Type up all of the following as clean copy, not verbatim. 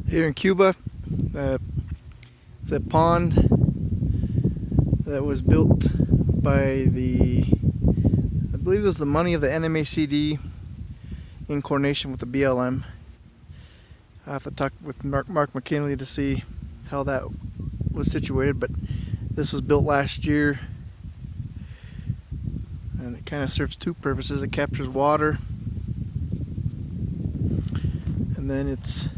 Here in Cuba, it's a pond that was built by I believe it was the money of the NMACD in coordination with the BLM. I have to talk with Mark McKinley to see how that was situated, but this was built last year, and it kind of serves two purposes. It captures water, and then it's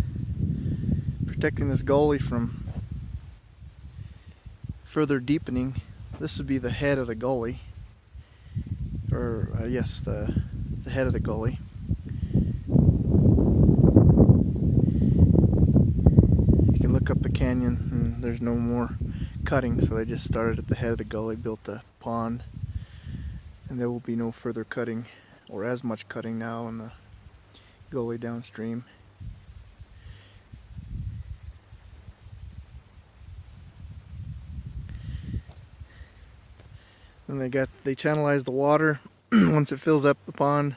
protecting this gully from further deepening. This would be the head of the gully, or yes, the head of the gully. You can look up the canyon and there's no more cutting, so they just started at the head of the gully, built a pond, and there will be no further cutting or as much cutting now in the gully downstream. And they channelize the water. Once it fills up the pond,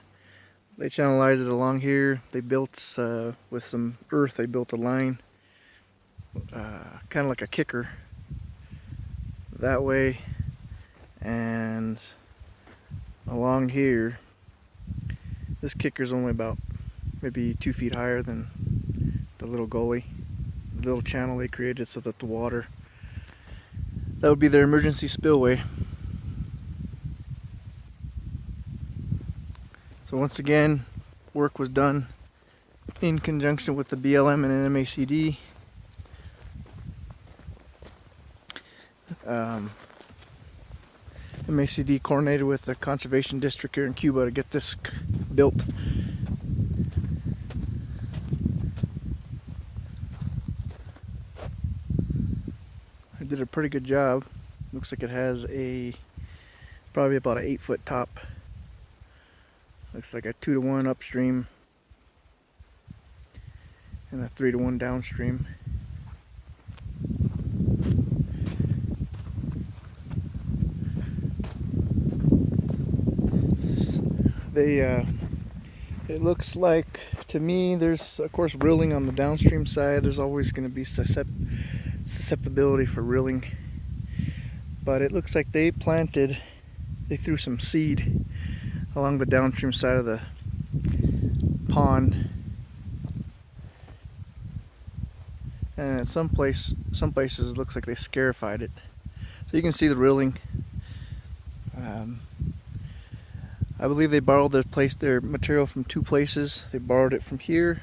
they channelize it along here. They built with some earth, they built a line, kind of like a kicker that way, and along here. This kicker is only about maybe 2 feet higher than the little gully, the little channel they created so that the water, that would be their emergency spillway. So once again, work was done in conjunction with the BLM and NMACD. NMACD coordinated with the conservation district here in Cuba to get this built. I did a pretty good job. Looks like it has probably about an 8-foot top. Looks like a 2-to-1 upstream and a 3-to-1 downstream. It looks like, to me, there's of course rilling on the downstream side. There's always going to be susceptibility for rilling, but it looks like they threw some seed along the downstream side of the pond, and at some places it looks like they scarified it, so you can see the rilling. I believe they borrowed their material from two places. They borrowed it from here,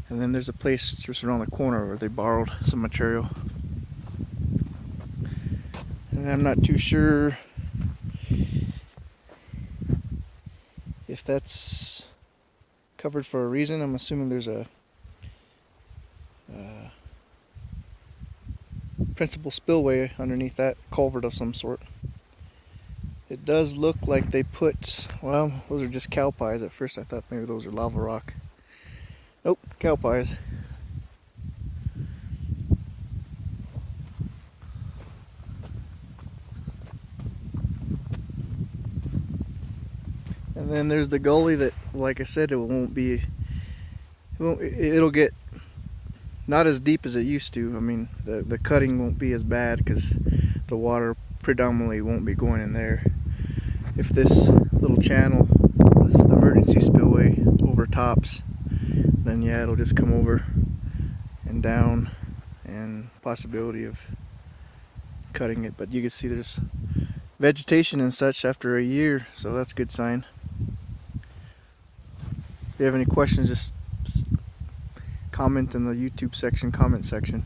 and then there's a place just around the corner where they borrowed some material, and I'm not too sure if that's covered for a reason. I'm assuming there's a principal spillway underneath that culvert of some sort. It does look like they put, well, those are just cow pies. At first I thought maybe those are lava rock. Nope, cow pies. And then there's the gully that, like I said, it'll get not as deep as it used to. I mean, the cutting won't be as bad because the water predominantly won't be going in there. If this little channel, the emergency spillway, overtops, then yeah, it'll just come over and down, and possibility of cutting it. But you can see there's vegetation and such after a year, so that's a good sign. If you have any questions, just comment in the YouTube section, comment section.